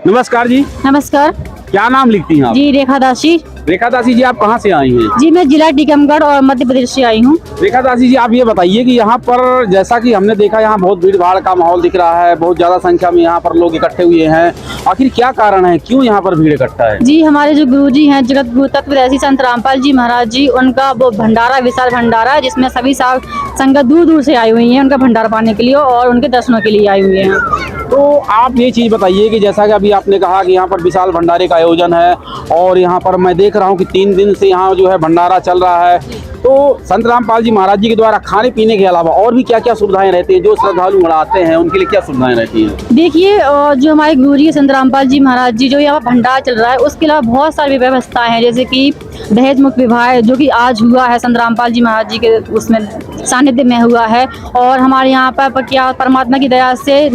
नमस्कार जी। नमस्कार क्या नाम लिखती हैं आप? जी, रेखा दासी। रेखा दासी जी, आप कहाँ से आई हैं? जी, मैं जिला टीकमगढ़ और मध्य प्रदेश से आई हूँ। रेखा दासी जी, आप ये बताइए कि यहाँ पर जैसा कि हमने देखा, यहाँ बहुत भीड़ भाड़ का माहौल दिख रहा है, बहुत ज्यादा संख्या में यहाँ पर लोग इकट्ठे हुए हैं। आखिर क्या कारण है, क्यों यहाँ पर भीड़ इकट्ठा है? जी, हमारे जो गुरुजी हैं जगत गुरु तत्वदर्शी संत रामपाल जी महाराज जी, उनका वो भंडारा, विशाल भंडारा है, जिसमें सभी संगत दूर दूर से आई हुई है उनका भंडारा पाने के लिए और उनके दर्शनों के लिए आई हुई है। तो आप ये चीज़ बताइए कि जैसा कि अभी आपने कहा कि यहाँ पर विशाल भंडारे का आयोजन है और यहाँ पर मैं देख रहा हूँ कि 3 दिन से यहाँ जो है भंडारा चल रहा है, तो संत रामपाल जी महाराज जी के द्वारा खाने पीने के अलावा और भी क्या क्या सुविधाएं रहती हैं? जो श्रद्धालु आते हैं उनके लिए क्या सुविधाएं रहती हैं? देखिए, जो हमारे गुरुजी संत रामपाल जी महाराज जी जो यहाँ भंडारा चल रहा है, उसके अलावा बहुत सारी व्यवस्थाएं हैं, जैसे कि दहेज मुक्त विवाह जो कि आज हुआ है संत रामपाल जी महाराज जी के उसमें सानिध्य में हुआ है। और हमारे यहाँ पर क्या परमात्मा की दया से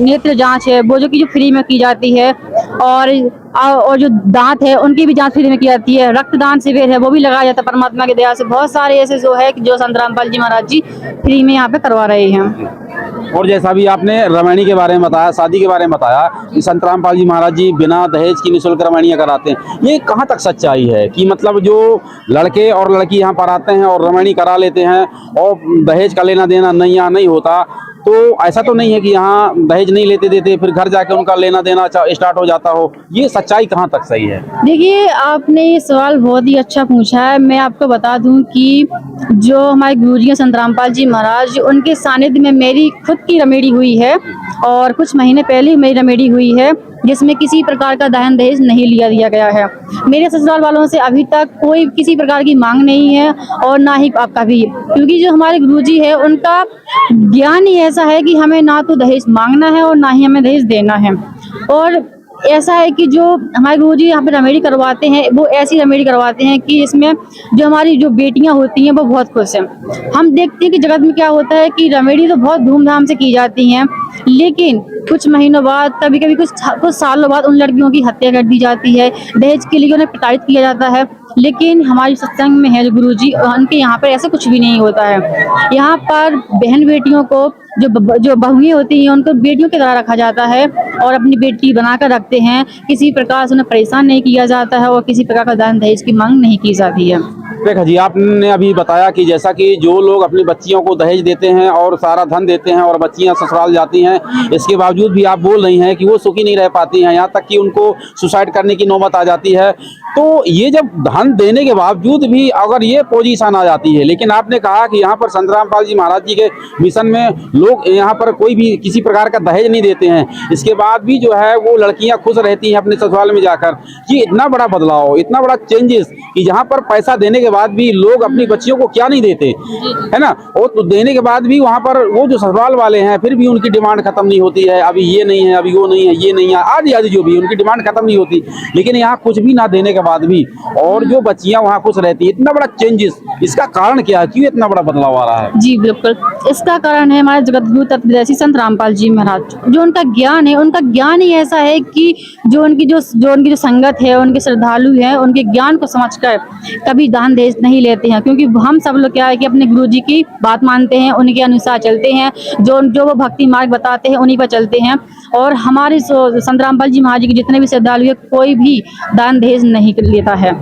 नेत्र जांच है वो जो कि फ्री में की जाती है, और जो दांत है उनकी भी जांच फ्री में की जाती है। रक्तदान शिविर है वो भी लगाया जाता है परमात्मा की दया से। बहुत सारे ऐसे जो है जो संत रामपाल जी महाराज जी फ्री में यहाँ पे करवा रहे हैं। और जैसा भी आपने रामायणी के बारे में बताया, शादी के बारे में बताया कि संत रामपाल जी महाराज जी बिना दहेज की निःशुल्क रामायणियाँ कराते हैं, ये कहाँ तक सच्चाई है? कि मतलब जो लड़के और लड़की यहाँ पर आते हैं और रामायणी करा लेते हैं और दहेज का लेना देना नहीं यहाँ नहीं होता, तो ऐसा तो नहीं है कि यहाँ दहेज नहीं लेते देते फिर घर जाके उनका लेना देना स्टार्ट हो जाता हो? ये सच्चाई कहाँ तक सही है? देखिए, आपने ये सवाल बहुत ही अच्छा पूछा है। मैं आपको बता दूं कि जो हमारे गुरुजी हैं संत रामपाल जी महाराज, उनके सानिध्य में मेरी खुद की रमेड़ी हुई है और कुछ महीने पहले ही मेरी रमेड़ी हुई है, जिसमें किसी प्रकार का दान दहेज नहीं दिया गया है। मेरे ससुराल वालों से अभी तक कोई किसी प्रकार की मांग नहीं है और ना ही आपका भी, क्योंकि जो हमारे गुरुजी है उनका ज्ञान ही ऐसा है कि हमें ना तो दहेज मांगना है और ना ही हमें दहेज देना है। और ऐसा है कि जो हमारे गुरुजी यहाँ पे रमेड़ी करवाते हैं वो ऐसी रमेड़ी करवाते हैं कि इसमें जो हमारी जो बेटियां होती हैं वो बहुत खुश हैं। हम देखते हैं कि जगत में क्या होता है कि रमेड़ी तो बहुत धूमधाम से की जाती हैं, लेकिन कुछ महीनों बाद, कभी कभी कुछ सालों बाद उन लड़कियों की हत्या कर दी जाती है, दहेज के लिए उन्हें प्रताड़ित किया जाता है। लेकिन हमारी सत्संग में है जो गुरुजी, उनके यहाँ पर ऐसा कुछ भी नहीं होता है। यहाँ पर बहन बेटियों को जो बहुएं होती हैं उनको बेटियों की तरह रखा जाता है और अपनी बेटी बनाकर रखते हैं। किसी प्रकार से उन्हें परेशान नहीं किया जाता है और किसी प्रकार का दान दहेज की मांग नहीं की जाती है। रेखा जी, आपने अभी बताया कि जैसा कि जो लोग अपनी बच्चियों को दहेज देते हैं और सारा धन देते हैं और बच्चियां ससुराल जाती हैं, इसके बावजूद भी आप बोल रही हैं कि वो सुखी नहीं रह पाती हैं, यहाँ तक कि उनको सुसाइड करने की नौबत आ जाती है। तो ये जब धन देने के बावजूद भी अगर ये पोजीशन आ जाती है, लेकिन आपने कहा कि यहाँ पर संत रामपाल जी महाराज जी के मिशन में लोग यहाँ पर कोई भी किसी प्रकार का दहेज नहीं देते हैं, इसके बाद भी जो है वो लड़कियाँ खुश रहती हैं अपने ससुराल में जाकर। ये इतना बड़ा बदलाव, इतना बड़ा चेंजेस कि जहाँ पर पैसा देने के बाद भी लोग अपनी बच्चियों को क्या नहीं देते, है ना? और तो देने के बाद भी वहाँ पर वो जो ससुराल वाले हैं फिर भी उनकी डिमांड खत्म नहीं होती है, अभी ये नहीं है, अभी वो नहीं है, ये नहीं है, आदि जो भी उनकी डिमांड खत्म नहीं होती। लेकिन यहाँ कुछ भी ना देने के बाद भी और जो बच्चियाँ वहाँ खुश रहती है, इतना बड़ा चेंजेस, इसका कारण क्या है? क्यों इतना बड़ा बदलाव आ रहा है? जी बिल्कुल, इसका कारण है हमारे जगत गुरु तत्वदर्शी संत रामपाल जी महाराज। जो उनका ज्ञान है, उनका ज्ञान ही ऐसा है कि जो उनकी जो संगत है, उनके श्रद्धालु हैं, उनके ज्ञान को समझकर कभी दान दहेज नहीं लेते हैं। क्योंकि हम सब लोग क्या है कि अपने गुरुजी की बात मानते हैं, उनके अनुसार चलते हैं, जो वो भक्ति मार्ग बताते हैं उन्हीं पर चलते हैं। और हमारे संत रामपाल जी महाराज के जितने भी श्रद्धालु है, कोई भी दान दहेज नहीं लेता है।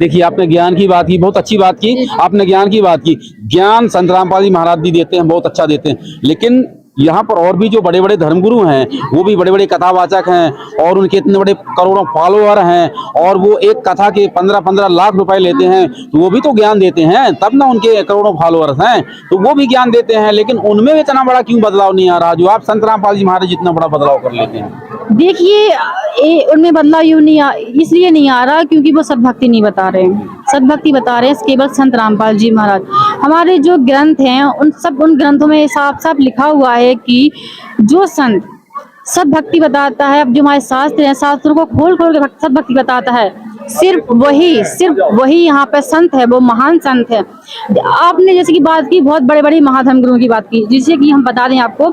देखिए, आपने ज्ञान की बात की, बहुत अच्छी बात की, आपने ज्ञान की बात की। ज्ञान संत रामपाल जी महाराज जी देते हैं, बहुत अच्छा देते हैं, लेकिन यहाँ पर और भी जो बड़े बड़े धर्मगुरु हैं वो भी बड़े बड़े कथावाचक हैं और उनके इतने बड़े करोड़ों फॉलोअर हैं और वो एक कथा के 15-15 लाख रुपए लेते हैं, तो वो भी तो ज्ञान देते हैं, तब ना उनके करोड़ों फॉलोअर्स हैं, तो वो भी ज्ञान देते हैं। लेकिन उनमें इतना बड़ा क्यों बदलाव नहीं आ रहा जो आप संत रामपाल जी महाराज इतना बड़ा बदलाव कर लेते हैं? देखिए, उनमें बदलाव इसलिए नहीं आ रहा क्योंकि वो सद्भक्ति नहीं बता रहे हैं। सद्भक्ति बता रहे हैं केवल संत रामपाल जी महाराज। हमारे जो ग्रंथ हैं उन ग्रंथों में साफ साफ लिखा हुआ है कि जो संत सद्भक्ति बताता है, अब जो हमारे शास्त्र हैं, शास्त्रों को खोल खोल के सद्भक्ति बताता है, सिर्फ वही यहाँ पे संत है, वो महान संत है। आपने जैसे कि बात की बहुत बड़े बड़े महाधर्म गुरुओं की बात की, जिससे कि हम बता दें आपको,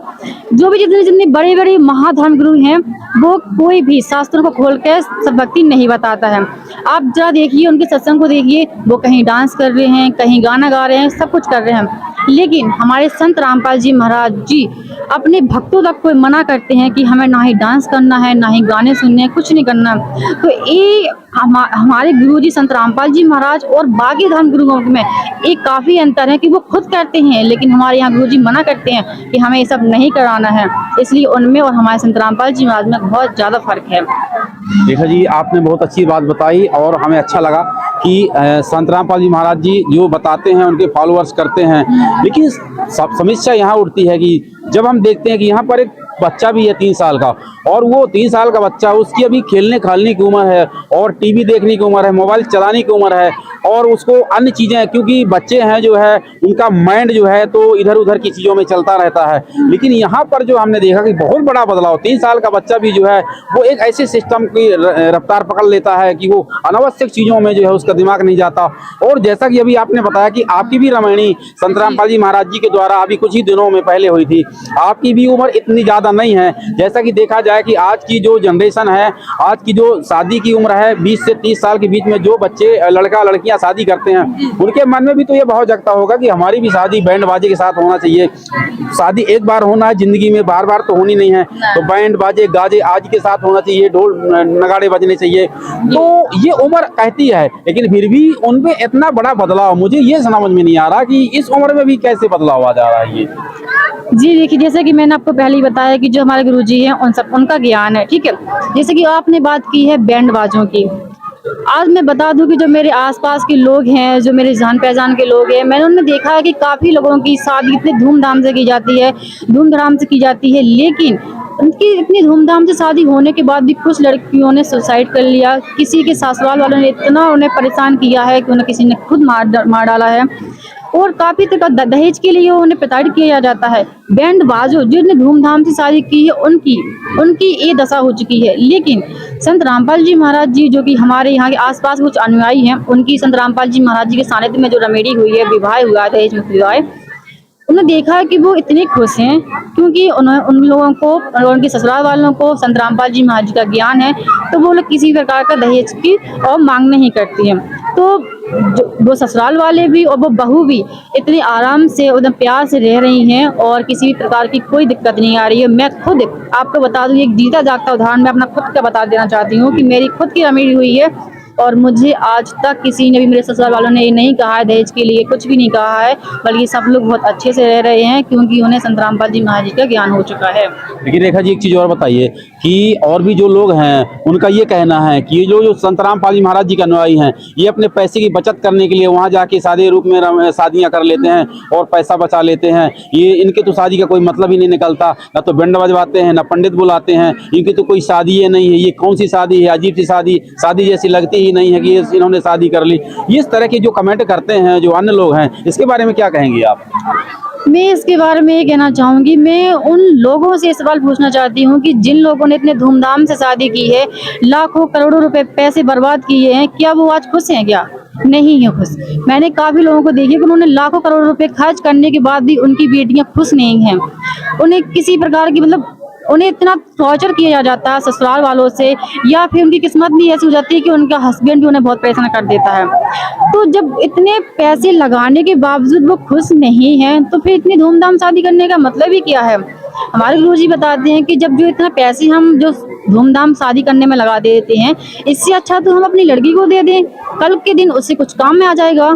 जो भी जितने जितने बड़े बड़े महाधर्म गुरु हैं वो कोई भी शास्त्रों को खोल के सब भक्ति नहीं बताता है। आप जरा देखिए उनके सत्संग को देखिए, वो कहीं डांस कर रहे हैं, कहीं गाना गा रहे हैं, सब कुछ कर रहे हैं, लेकिन हमारे संत रामपाल जी महाराज जी अपने भक्तों तक को मना करते हैं कि हमें ना ही डांस करना है, ना ही गाने सुनने हैं, कुछ नहीं करना। तो ये हमारे गुरु जी संत रामपाल जी महाराज और बाकी धर्म गुरुओं में एक काफ़ी अंतर है कि वो खुद करते हैं, लेकिन हमारे यहाँ गुरु जी मना करते हैं कि हमें ये सब नहीं कराना है। इसलिए उनमें और हमारे संत रामपाल जी महाराज में बहुत ज़्यादा फर्क है। देखा जी, आपने बहुत अच्छी बात बताई और हमें अच्छा लगा कि संत रामपाल जी महाराज जी जो बताते हैं उनके फॉलोअर्स करते हैं। लेकिन समस्या यहाँ उठती है कि जब हम देखते हैं कि यहाँ पर एक बच्चा भी है 3 साल का, और वो 3 साल का बच्चा, उसकी अभी खेलने खालने की उम्र है और टीवी देखने की उम्र है, मोबाइल चलाने की उम्र है, और उसको अन्य चीज़ें, क्योंकि बच्चे हैं जो है उनका माइंड जो है तो इधर उधर की चीज़ों में चलता रहता है। लेकिन यहाँ पर जो हमने देखा कि बहुत बड़ा बदलाव, 3 साल का बच्चा भी जो है वो एक ऐसे सिस्टम की रफ्तार पकड़ लेता है कि वो अनावश्यक चीज़ों में जो है उसका दिमाग नहीं जाता। और जैसा कि अभी आपने बताया कि आपकी भी रामायणी संत रामपाल जी महाराज जी के द्वारा अभी कुछ ही दिनों में पहले हुई थी, आपकी भी उम्र इतनी ज़्यादा नहीं है। जैसा कि देखा जाए कि आज की जो जनरेशन है, आज की जो शादी की उम्र है 20 से 30 साल के बीच में जो बच्चे लड़का लड़कियां शादी करते हैं, उनके मन में भी तो ये भाव जगता होगा कि हमारी भी शादी बैंड बाजे के साथ होना चाहिए। शादी एक बार होना है जिंदगी में, बार बार तो होनी नहीं है, तो बैंड बाजे गाजे आज के साथ होना चाहिए, ढोल नगाड़े बजने चाहिए। तो ये उम्र कहती है, लेकिन फिर भी उनमें इतना बड़ा बदलाव मुझे ये समझ में नहीं आ रहा कि इस उम्र में भी कैसे बदलाव आ जा रहा है ये। जी देखिए, जैसे कि मैंने आपको पहले ही बताया कि जो हमारे गुरुजी हैं उनका ज्ञान है, ठीक है। जैसे कि आपने बात की है बैंड बाजों की, आज मैं बता दूं कि जो मेरे आसपास के लोग हैं, जो मेरे जान पहचान के लोग हैं, मैंने उनमें देखा है कि काफ़ी लोगों की शादी इतनी धूमधाम से की जाती है, लेकिन उनकी इतनी धूमधाम से शादी होने के बाद भी कुछ लड़कियों ने सुसाइड कर लिया। किसी के ससुराल वालों ने इतना उन्हें परेशान किया है कि उन्हें किसी ने खुद मार डाला है, और काफ़ी तक दहेज के लिए उन्हें प्रताड़ित किया जाता है। बैंड बाजो जिसने धूमधाम से शादी की है उनकी ये दशा हो चुकी है। लेकिन संत रामपाल जी महाराज जी, जो कि हमारे यहाँ के आसपास कुछ अनुयायी हैं, उनकी संत रामपाल जी महाराज जी के सानिध्य में जो रमेड़ी हुई है, विवाह हुआ है, दहेज मुक्त विवाह, उन्होंने देखा है कि वो इतने खुश हैं क्योंकि उन लोगों को और उनके ससुराल वालों को संत रामपाल जी महाराज जी का ज्ञान है, तो वो लोग किसी प्रकार का दहेज की और मांग नहीं करती हैं। तो वो ससुराल वाले भी और वो बहू भी इतने आराम से एकदम प्यार से रह रही हैं और किसी भी प्रकार की कोई दिक्कत नहीं आ रही है। मैं खुद आपको बता दूं, एक जीता जागता उदाहरण मैं अपना खुद का बता देना चाहती हूँ कि मेरी खुद की रमेड़ी हुई है, और मुझे आज तक किसी ने भी, मेरे ससुराल वालों ने ये नहीं कहा है दहेज के लिए, कुछ भी नहीं कहा है, बल्कि सब लोग बहुत अच्छे से रह रहे हैं क्योंकि उन्हें संत रामपाल जी महाराज जी का ज्ञान हो चुका है। लेकिन रेखा जी, एक चीज़ और बताइए कि और भी जो लोग हैं उनका ये कहना है कि ये जो संत रामपाल जी महाराज जी के अनुयायी हैं, ये अपने पैसे की बचत करने के लिए वहाँ जाके सादे रूप में शादियाँ कर लेते हैं और पैसा बचा लेते हैं। ये इनके तो शादी का कोई मतलब ही नहीं निकलता, ना तो बैंड बजवाते हैं, ना पंडित बुलाते हैं, इनकी तो कोई शादी ही नहीं है। ये कौन सी शादी है, अजीब सी शादी जैसी लगती ही नहीं है कि इन्होंने शादी कर ली। इस तरह के जो कमेंट करते हैं जो अन्य लोग हैं, इसके बारे में क्या कहेंगे आप? मैं इसके बारे में ये कहना चाहूँगी, मैं उन लोगों से सवाल पूछना चाहती हूँ कि जिन लोगों ने इतने धूमधाम से शादी की है, लाखों करोड़ों रुपए पैसे बर्बाद किए हैं, क्या वो आज खुश हैं? क्या नहीं है खुश। मैंने काफ़ी लोगों को देखी कि उन्होंने लाखों करोड़ों रुपए खर्च करने के बाद भी उनकी बेटियां खुश नहीं हैं। उन्हें किसी प्रकार की उन्हें इतना टॉर्चर किया जाता है ससुराल वालों से, या फिर उनकी किस्मत भी ऐसी हो जाती है कि उनका हस्बैंड भी उन्हें बहुत परेशान कर देता है। तो जब इतने पैसे लगाने के बावजूद वो खुश नहीं हैं, तो फिर इतनी धूमधाम शादी करने का मतलब ही क्या है? हमारे गुरुजी बताते हैं कि जब जो इतना पैसे हम जो धूमधाम शादी करने में लगा देते हैं, इससे अच्छा तो हम अपनी लड़की को दे दें, कल के दिन उससे कुछ काम में आ जाएगा।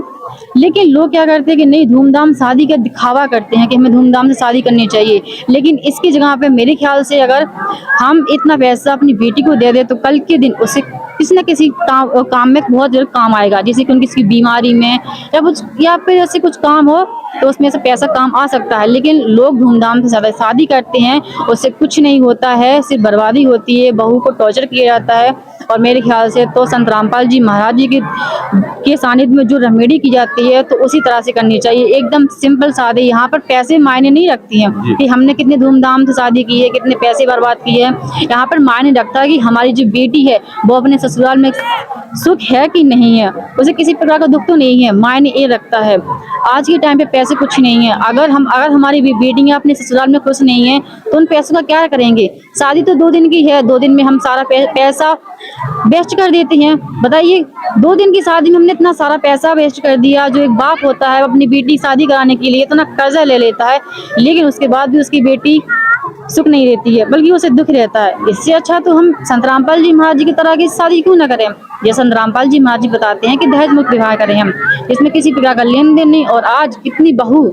लेकिन लोग क्या करते हैं कि नहीं, धूमधाम शादी का दिखावा करते हैं कि हमें धूमधाम से शादी करनी चाहिए। लेकिन इसकी जगह पे मेरे ख्याल से अगर हम इतना पैसा अपनी बेटी को दे दें तो कल के दिन उसे किसी न किसी काम में बहुत जरूर काम आएगा, जैसे कि उनकी बीमारी में या फिर ऐसे कुछ काम हो तो उसमें से पैसा काम आ सकता है, लेकिन लोग धूमधाम से ज़्यादा शादी करते हैं, उससे कुछ नहीं होता है, सिर्फ बर्बादी होती है, बहू को टॉर्चर किया जाता है। और मेरे ख्याल से तो संत रामपाल जी महाराज जी के सानिध्य में जो रेमेडी की जाती है तो उसी तरह से करनी चाहिए, एकदम सिंपल सादे। यहाँ पर पैसे मायने नहीं रखती हैं कि हमने कितने धूमधाम से शादी की है, कितने पैसे बर्बाद किए हैं। यहाँ पर मायने रखता है कि हमारी जो बेटी है वो अपने ससुराल में सुख है कि नहीं है, उसे किसी प्रकार का दुख तो नहीं है, मायने ये रखता है। आज के टाइम पे पैसे कुछ नहीं है। अगर हमारी बेटियां अपने ससुराल में खुश नहीं है तो उन पैसों का क्या करेंगे। शादी तो 2 दिन की है, 2 दिन में हम सारा पैसा वेस्ट कर देते हैं। बताइए, 2 दिन की शादी में हमने इतना सारा पैसा वेस्ट कर दिया। जो एक बाप होता है अपनी बेटी शादी कराने के लिए इतना कर्जा ले लेता है, लेकिन उसके बाद भी उसकी बेटी सुख नहीं रहती है, बल्कि उसे दुख रहता है। इससे अच्छा तो हम संत रामपाल जी महाराज जी की तरह की शादी क्यों ना करें। ये संत रामपाल जी महाराज जी बताते हैं कि दहेज मुक्त विवाह करें हम, इसमें किसी प्रकार का लेन देन नहीं। और आज कितनी बहू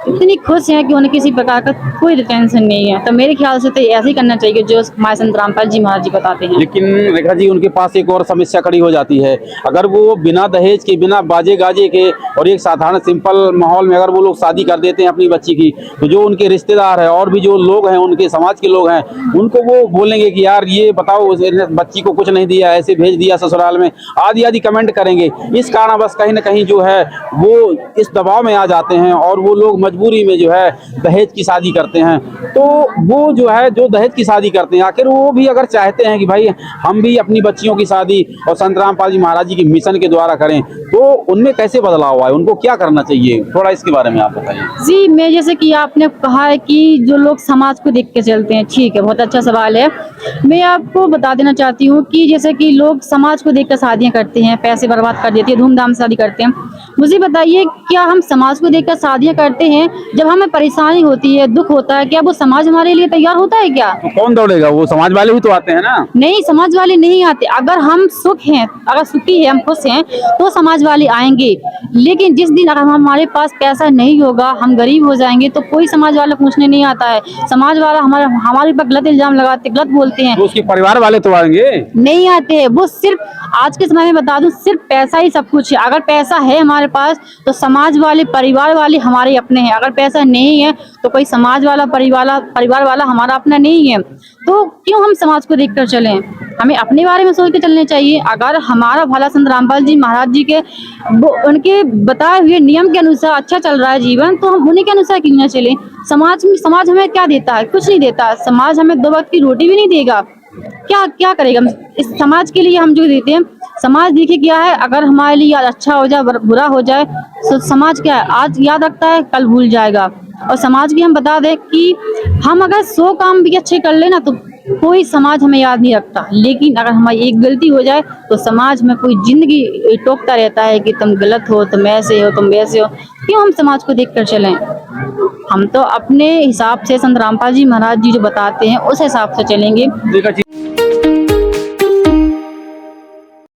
इतनी खुश हैं कि उन्हें किसी प्रकार का कोई टेंशन नहीं है। तो मेरे ख्याल से तो ऐसे ही करना चाहिए जो हमारे संत रामपाल जी महाराज जी बताते हैं। लेकिन रेखा जी, उनके पास एक और समस्या खड़ी हो जाती है। अगर वो बिना दहेज के, बिना बाजे गाजे के और एक साधारण सिंपल माहौल में अगर वो लोग शादी कर देते हैं अपनी बच्ची की, तो जो उनके रिश्तेदार हैं और भी जो लोग हैं, उनके समाज के लोग हैं, उनको वो बोलेंगे कि यार ये बताओ बच्ची को कुछ नहीं दिया, ऐसे भेज दिया ससुराल में, आदि आदि कमेंट करेंगे। इस कारणवश कहीं ना कहीं जो है वो इस दबाव में आ जाते हैं और वो लोग मजबूरी में जो है दहेज की शादी करते हैं। तो वो जो है जो दहेज की शादी करते हैं, आखिर वो भी अगर चाहते हैं कि भाई हम भी अपनी बच्चियों की शादी और संत रामपाल जी महाराज जी की मिशन के द्वारा करें, तो उनमें कैसे बदलाव आए, उनको क्या करना चाहिए, थोड़ा इसके बारे में आप बताइए। जी, मैं जैसे कि आपने कहा है कि जो लोग समाज को देख के चलते हैं, ठीक है, बहुत अच्छा सवाल है। मैं आपको बता देना चाहती हूँ कि जैसे कि लोग समाज को देखकर शादियां करते हैं, पैसे बर्बाद कर देते हैं, धूमधाम से शादी करते हैं। मुझे बताइए, क्या हम समाज को देखकर शादियां करते हैं? जब हमें परेशानी होती है, दुख होता है, क्या वो समाज हमारे लिए तैयार होता है क्या? तो कौन दौड़ेगा, वो समाज वाले ही तो आते हैं ना। नहीं, समाज वाले नहीं आते। अगर हम सुख हैं, अगर सुखी है, हम खुश हैं, तो समाज वाले आएंगे। लेकिन जिस दिन अगर हमारे पास पैसा नहीं होगा, हम गरीब हो जाएंगे, तो कोई समाज वाला पूछने नहीं आता है। समाज वाला हमारे पर गलत इल्जाम लगाते, गलत बोलते हैं। तो उसके परिवार वाले तो आएंगे, नहीं आते हैं। वो सिर्फ आज के समय में बता दूं, सिर्फ पैसा ही सब कुछ है। अगर पैसा है हमारे पास तो समाज वाले, परिवार वाले हमारे अपने हैं। अगर पैसा नहीं है तो कोई समाज वाला, परिवार वाला हमारा अपना नहीं है। तो क्यों हम समाज को देखकर चलें? हमें अपने बारे में सोच के चलने चाहिए। अगर हमारा भला संत रामपाल जी महाराज जी के उनके बताए हुए नियम के अनुसार अच्छा चल रहा है जीवन, तो हम उन्हीं के अनुसार क्यों ना चलें। समाज हमें क्या देता है? कुछ नहीं देता। समाज हमें 2 वक्त की रोटी भी नहीं देगा। क्या करेगा इस समाज के लिए हम जो देते हैं? समाज देखिए क्या है, अगर हमारे लिए आज अच्छा हो जाए, बुरा हो जाए, तो समाज क्या है, आज याद रखता है, कल भूल जाएगा। और समाज भी हम बता दें कि हम अगर 100 काम भी अच्छे कर लेना तो कोई समाज हमें याद नहीं रखता। लेकिन अगर हमारी एक गलती हो जाए तो समाज में कोई जिंदगी टोकता रहता है कि तुम गलत हो, तुम ऐसे हो, तुम वैसे हो। क्यों हम समाज को देखकर चलें? हम तो अपने हिसाब से संत रामपाल जी महाराज जी जो बताते हैं उस हिसाब से चलेंगे।